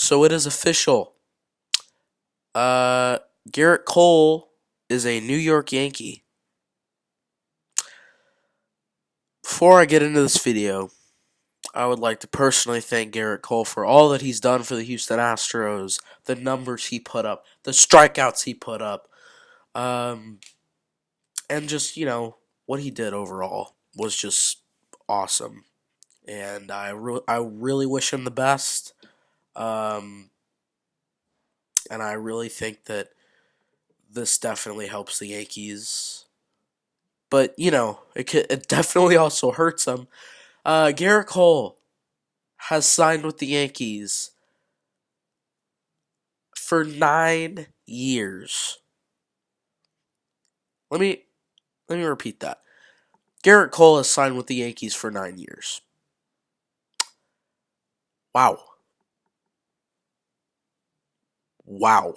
So it is official. Uh, Gerrit Cole is a New York Yankee. Before I get into this video, I would like to personally thank Gerrit Cole for all that he's done for the Houston Astros, the numbers he put up, the strikeouts he put up, um, and just, what he did overall was just awesome. And I really wish him the best. Um, and I really think that this definitely helps the Yankees. But, it definitely also hurts them. Gerrit Cole has signed with the Yankees for 9 years. Let me repeat that. Gerrit Cole has signed with the Yankees for 9 years. Wow. Wow.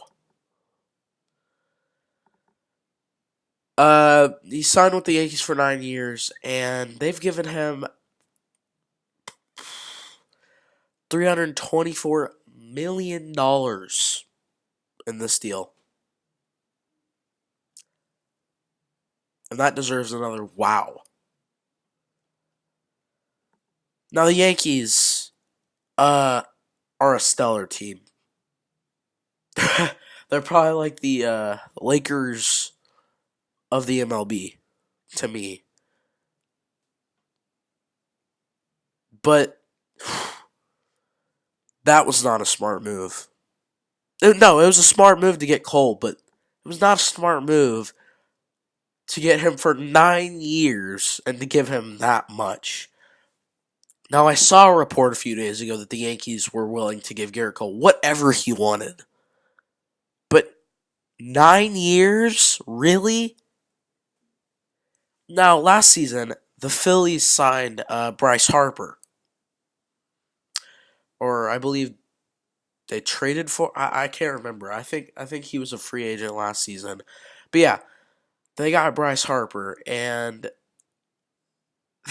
He signed with the Yankees for 9 years, and they've given him $324 million in this deal. And that deserves another wow. Now the Yankees are a stellar team. They're probably like the Lakers of the MLB to me. But that was not a smart move. No, it was a smart move to get Cole, but it was not a smart move to get him for 9 years and to give him that much. Now, I saw a report a few days ago that the Yankees were willing to give Gerrit Cole whatever he wanted. But 9 years? Really? Now, last season, the Phillies signed Bryce Harper. Or I believe they traded for. I can't remember. I think he was a free agent last season. But yeah, they got Bryce Harper, and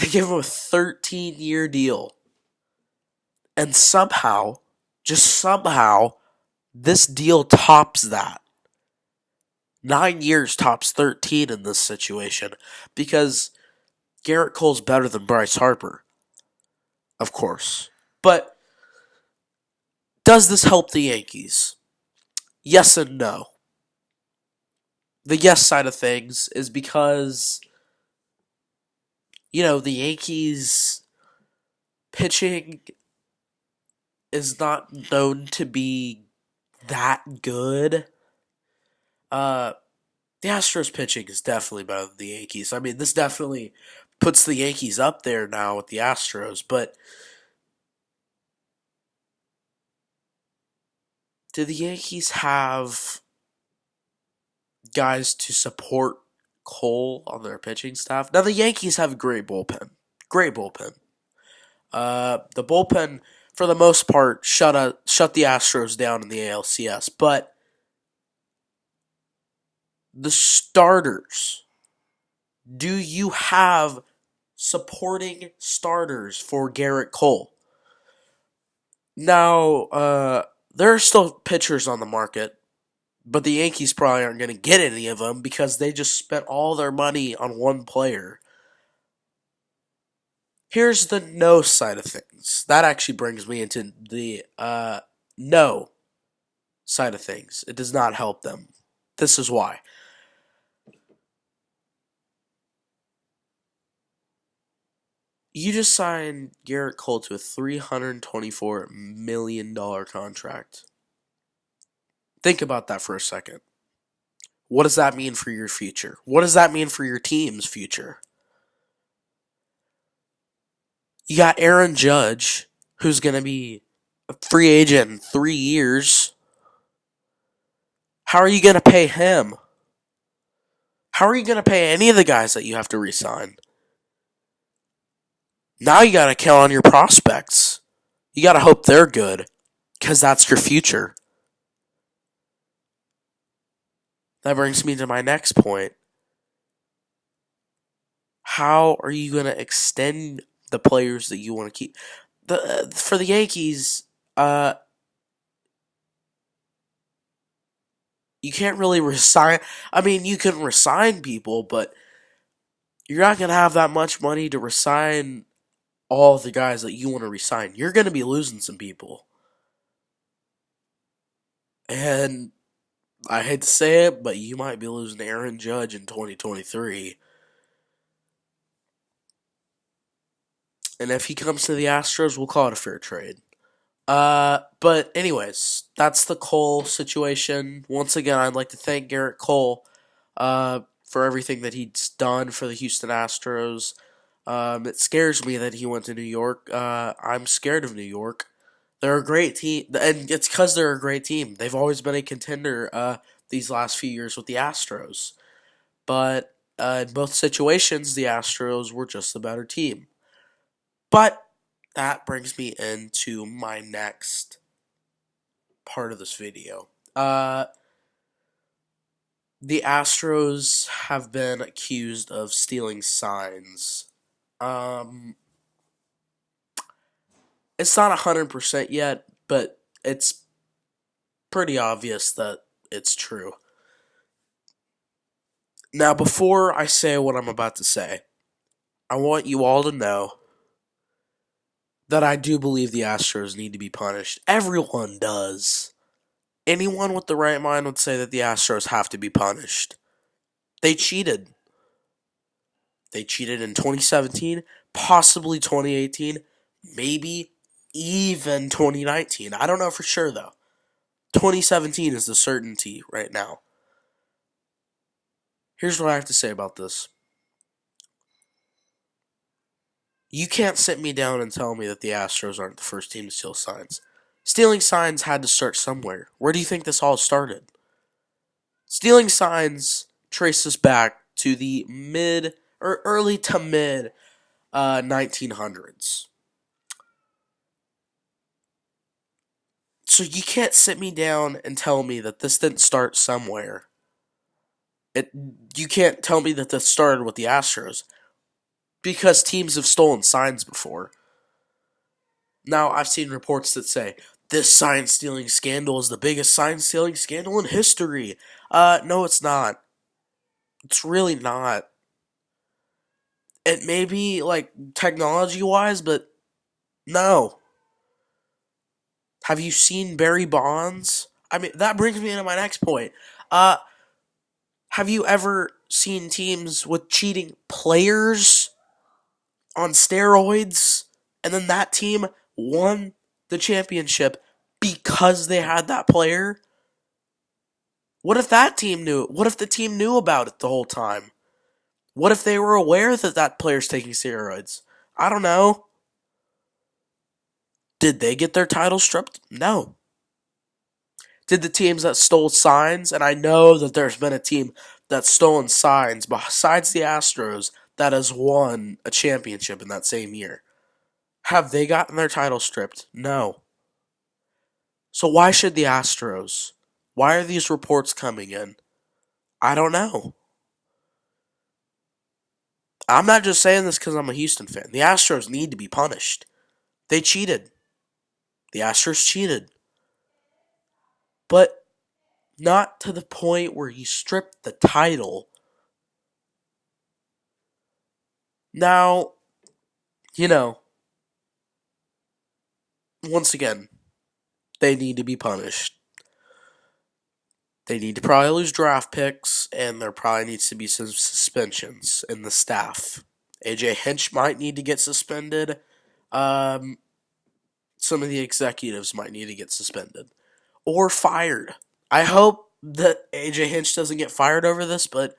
they gave him a 13-year deal. And somehow, just somehow, this deal tops that. 9 years tops 13 in this situation. Because Gerrit Cole's better than Bryce Harper. Of course. But does this help the Yankees? Yes and no. The yes side of things is because, the Yankees pitching is not known to be that good. The Astros pitching is definitely better than the Yankees. I mean, this definitely puts the Yankees up there now with the Astros, but do the Yankees have guys to support Cole on their pitching staff? Now, the Yankees have a great bullpen. Great bullpen. The bullpen, for the most part, shut the Astros down in the ALCS, but the starters, do you have supporting starters for Gerrit Cole? Now, there are still pitchers on the market, but the Yankees probably aren't going to get any of them because they just spent all their money on one player. Here's the no side of things. That actually brings me into the no side of things. It does not help them. This is why. You just signed Gerrit Cole to a $324 million contract. Think about that for a second. What does that mean for your future? What does that mean for your team's future? You got Aaron Judge, who's going to be a free agent in 3 years. How are you going to pay him? How are you going to pay any of the guys that you have to re-sign? Now you got to count on your prospects. You got to hope they're good, because that's your future. That brings me to my next point. How are you going to extend the players that you want to keep? For the Yankees, You can't really resign. I mean, you can resign people, but you're not going to have that much money to resign all of the guys that you want to resign. You're going to be losing some people. And I hate to say it, but you might be losing Aaron Judge in 2023. And if he comes to the Astros, we'll call it a fair trade. But anyways, that's the Cole situation. Once again, I'd like to thank Gerrit Cole, for everything that he's done for the Houston Astros. It scares me that he went to New York. I'm scared of New York. They're a great team, and it's because they're a great team. They've always been a contender, these last few years with the Astros. But in both situations, the Astros were just the better team. But that brings me into my next part of this video. The Astros have been accused of stealing signs. It's not 100% yet, but it's pretty obvious that it's true. Now, before I say what I'm about to say, I want you all to know that I do believe the Astros need to be punished. Everyone does. Anyone with the right mind would say that the Astros have to be punished. They cheated. They cheated in 2017, possibly 2018, maybe even 2019. I don't know for sure, though. 2017 is the certainty right now. Here's what I have to say about this. You can't sit me down and tell me that the Astros aren't the first team to steal signs. Stealing signs had to start somewhere. Where do you think this all started? Stealing signs traces back to the mid or early to mid 1900s. So you can't sit me down and tell me that this didn't start somewhere. You can't tell me that this started with the Astros, because teams have stolen signs before. Now, I've seen reports that say this sign stealing scandal is the biggest sign stealing scandal in history. No, it's not. It's really not. It may be, like, technology wise, but no. Have you seen Barry Bonds? I mean, that brings me into my next point. Have you ever seen teams with cheating players on steroids, and then that team won the championship because they had that player? What if that team knew? What if the team knew about it the whole time? What if they were aware that that player's taking steroids? I don't know. Did they get their title stripped? No. Did the teams that stole signs, and I know that there's been a team that's stolen signs besides the Astros that has won a championship in that same year. Have they gotten their title stripped? No. So why should the Astros? Why are these reports coming in? I don't know. I'm not just saying this because I'm a Houston fan. The Astros need to be punished. They cheated. The Astros cheated. But not to the point where you stripped the title. Now, once again, they need to be punished. They need to probably lose draft picks, and there probably needs to be some suspensions in the staff. AJ Hinch might need to get suspended. Some of the executives might need to get suspended or fired. I hope that AJ Hinch doesn't get fired over this, but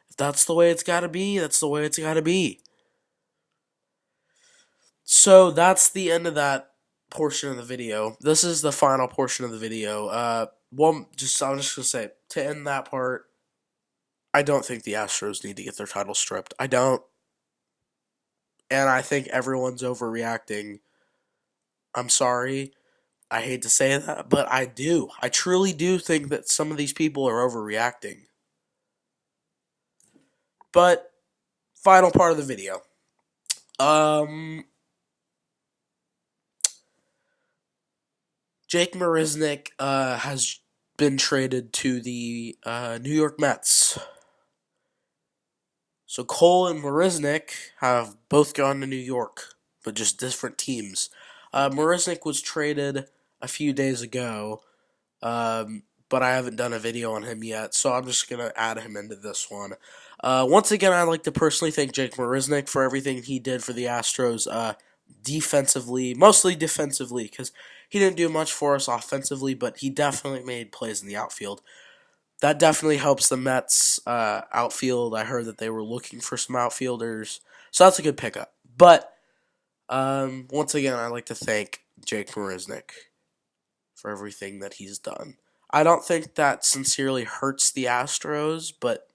if that's the way it's got to be, that's the way it's got to be. So that's the end of that portion of the video. This is the final portion of the video. I'm just gonna say, to end that part, I don't think the Astros need to get their title stripped. I don't. And I think everyone's overreacting. I'm sorry. I hate to say that, but I do. I truly do think that some of these people are overreacting. But, final part of the video. Jake Marisnick has been traded to the New York Mets. So Cole and Marisnik have both gone to New York, but just different teams. Marisnik was traded a few days ago, but I haven't done a video on him yet, so I'm just going to add him into this one. Once again, I'd like to personally thank Jake Marisnik for everything he did for the Astros defensively, mostly defensively, because he didn't do much for us offensively, but he definitely made plays in the outfield. That definitely helps the Mets outfield. I heard that they were looking for some outfielders, so that's a good pickup. But once again, I'd like to thank Jake Marisnik for everything that he's done. I don't think that sincerely hurts the Astros, but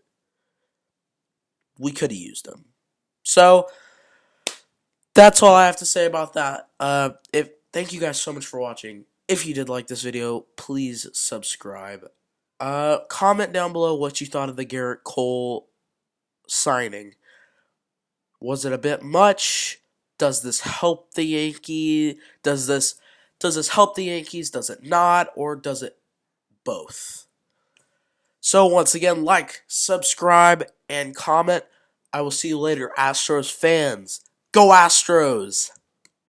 we could have used him. So that's all I have to say about that. Thank you guys so much for watching. If you did like this video, please subscribe. Comment down below what you thought of the Gerrit Cole signing. Was it a bit much? Does this help the Yankees? Does this help the Yankees? Does it not? Or does it both? So once again, like, subscribe, and comment. I will see you later, Astros fans. Go Astros!